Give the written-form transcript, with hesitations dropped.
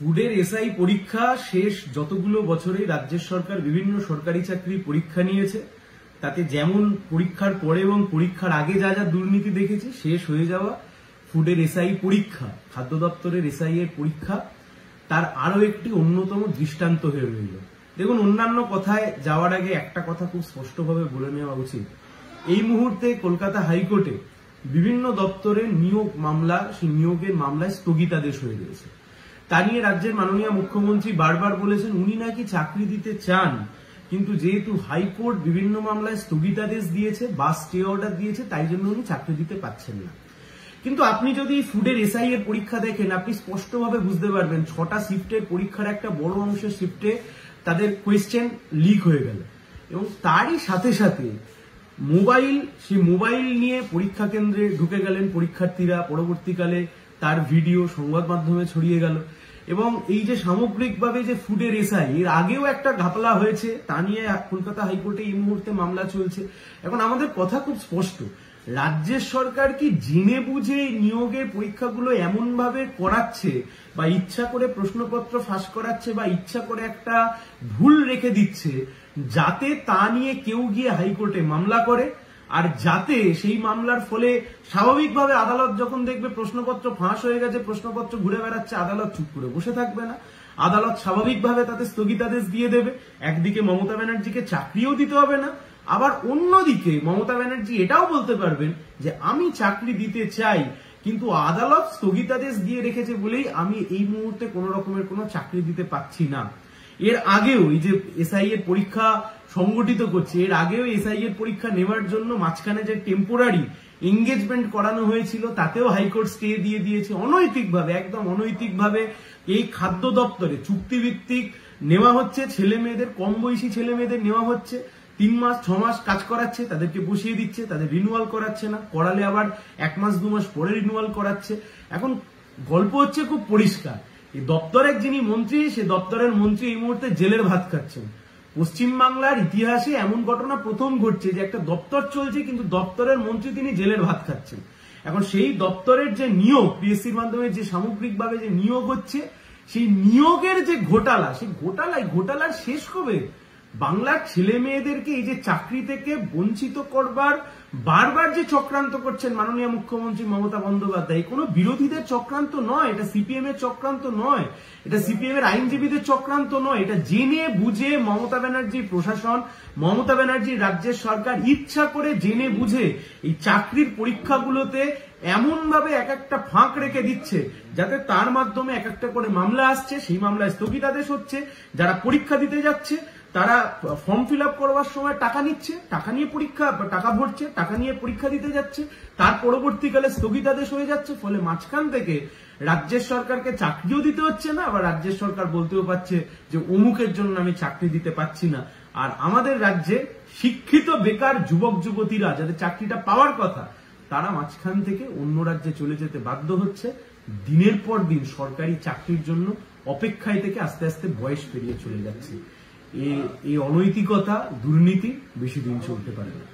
ফুডের এসআই পরীক্ষা শেষ যতগুলো বছরে রাজ্যের সরকার বিভিন্ন সরকারি চাকরির পরীক্ষা নিয়েছে, তাতে যেমন পরীক্ষার পরে এবং পরীক্ষার আগে যা যা দুর্নীতি দেখেছি, শেষ হয়ে যাওয়া ফুডের এসআই পরীক্ষা, খাদ্য দপ্তরের এসআই এর পরীক্ষা তার আরো একটি অন্যতম দৃষ্টান্ত হয়ে রইল। দেখুন, অন্যান্য কথায় যাওয়ার আগে একটা কথা খুব স্পষ্টভাবে বলে নেওয়া উচিত। এই মুহূর্তে কলকাতা হাইকোর্টে বিভিন্ন দপ্তরের নিয়োগ মামলা, সেই নিয়োগের মামলায় স্থগিতাদেশ হয়ে গেছে। তা নিয়ে রাজ্যের মাননীয় মুখ্যমন্ত্রী বারবার বলেছেন উনি নাকি চাকরি দিতে চান, কিন্তু যেহেতু হাইকোর্ট বিভিন্ন মামলায় স্থগিতাদেশ দিয়েছে বা স্টে অর্ডার দিয়েছে, তাই জন্য উনি চাকরি দিতে পারছেন না। কিন্তু আপনি যদি ফুডের এসআই এর পরীক্ষা দেখেন, আপনি স্পষ্টভাবে বুঝতে পারবেন 6টা শিফটের পরীক্ষার একটা বড় অংশের শিফটে তাদের কোয়েশ্চেন লিক হয়ে গেল এবং তারই সাথে সাথে সেই মোবাইল নিয়ে পরীক্ষা কেন্দ্রে ঢুকে গেলেন পরীক্ষার্থীরা। পরবর্তীকালে তার ভিডিও সংবাদ মাধ্যমে ছড়িয়ে গেল এবং এই যে সামগ্রিকভাবে যে ফুডের এসআই, এর আগেও একটা ঘাপলা হয়েছে, তা নিয়ে কলকাতা হাইকোর্টে এই মুহূর্তে মামলা চলছে। এখন আমাদের কথা খুব স্পষ্ট, রাজ্যের সরকার কি জেনে বুঝে নিয়োগের পরীক্ষাগুলো এমন ভাবে করাচ্ছে বা ইচ্ছা করে প্রশ্নপত্র ফাঁস করাচ্ছে বা ইচ্ছা করে একটা ভুল রেখে দিচ্ছে, যাতে তা নিয়ে কেউ গিয়ে হাইকোর্টে মামলা করে, আর যাতে সেই মামলার ফলে স্বাভাবিকভাবে আদালত যখন দেখবে প্রশ্নপত্র ফাঁস হয়ে গেছে, প্রশ্নপত্র ঘুরে বেড়াচ্ছে, আদালত চুপ করে বসে থাকবে না, আদালত স্বাভাবিকভাবে তাতে স্থগিতাদেশ দিয়ে দেবে। একদিকে মমতা ব্যানার্জিকে চাকরিও দিতে হবে না, আবার অন্যদিকে মমতা ব্যানার্জি এটাও বলতে পারবেন যে আমি চাকরি দিতে চাই, কিন্তু আদালত স্থগিতাদেশ দিয়ে রেখেছে বলেই আমি এই মুহূর্তে কোন রকমের কোনো চাকরি দিতে পারছি না। এর আগেও এই যে এসআই এর পরীক্ষা সংগঠিত করছে, এর আগেও এসআই এর পরীক্ষা নেওয়ার জন্য মাঝখানে যে টেম্পোরারি এঙ্গেজমেন্ট করানো হয়েছিল, তাতেও হাইকোর্ট স্টে দিয়ে দিয়েছে। অনৈতিকভাবে, একদম অনৈতিকভাবে এই খাদ্য দপ্তরে চুক্তিভিত্তিক নেওয়া হচ্ছে ছেলে মেয়েদের, কম বয়সী ছেলে মেয়েদের নেওয়া হচ্ছে, 3 মাস 6 মাস কাজ করাচ্ছে, তাদেরকে বসিয়ে দিচ্ছে, তাদের রিনুয়াল করাচ্ছে না, করালে আবার 1 মাস 2 মাস পরে রিনুয়াল করাচ্ছে। এখন গল্প হচ্ছে খুব পরিষ্কার, এই দপ্তরের যিনি মন্ত্রী, সে দপ্তরের মন্ত্রী এই মুহূর্তে জেলের ভাত খাচ্ছেন। পশ্চিমবাংলার ইতিহাসে এমন ঘটনা প্রথম ঘটছে যে একটা দপ্তর চলছে কিন্তু দপ্তরের মন্ত্রী তিনি জেলের ভাত খাচ্ছেন। এখন সেই দপ্তরের যে নিয়োগ, পিএসসির মাধ্যমে যে সামগ্রিকভাবে যে নিয়োগ হচ্ছে, সেই নিয়োগের যে ঘোটালা, সেই ঘোটালার শেষ কবে? বাংলার ছেলে মেয়েদেরকে এই যে চাকরি থেকে বঞ্চিত করবার বারবার যে চক্রান্ত করছেন মাননীয় মুখ্যমন্ত্রী মমতা বন্দ্যোপাধ্যায়, কোনো বিরোধীদের চক্রান্ত নয়, এটা সিপিএম এর চক্রান্ত নয়, এটা সিপিএম এর আইনজীবীদের চক্রান্ত নয়, এটা জেনে বুঝে মমতা ব্যানার্জির প্রশাসন, মমতা ব্যানার্জির রাজ্যের সরকার ইচ্ছা করে জেনে বুঝে এই চাকরির পরীক্ষাগুলোতে এমন ভাবে এক একটা ফাঁক রেখে দিচ্ছে যাতে তার মাধ্যমে এক একটা করে মামলা আসছে, সেই মামলায় স্থগিতাদেশ হচ্ছে, যারা পরীক্ষা দিতে যাচ্ছে তারা ফর্ম ফিল আপ করবার সময় টাকা নিচ্ছে, টাকা ভরছে, টাকা নিয়ে পরীক্ষা দিতে যাচ্ছে, তার পরবর্তীকালে স্থগিতাদেশ হয়ে যাচ্ছে। ফলে মাঝখান থেকে রাজ্যের সরকারকে চাকরিও দিতে হচ্ছে না, আবার রাজ্যের সরকার বলতেও পারছে যে অমুকের জন্য আমি চাকরি দিতে পারছি না। আর আমাদের রাজ্যে শিক্ষিত বেকার যুবক যুবতীরা যাদের চাকরিটা পাওয়ার কথা, তারা মাঝখান থেকে অন্য রাজ্যে চলে যেতে বাধ্য হচ্ছে। দিনের পর দিন সরকারি চাকরির জন্য অপেক্ষায় থেকে আস্তে আস্তে বয়স পেরিয়ে চলে যাচ্ছে। এই অনৈতিকতা, দুর্নীতি বেশি দিন চলতে পারে না।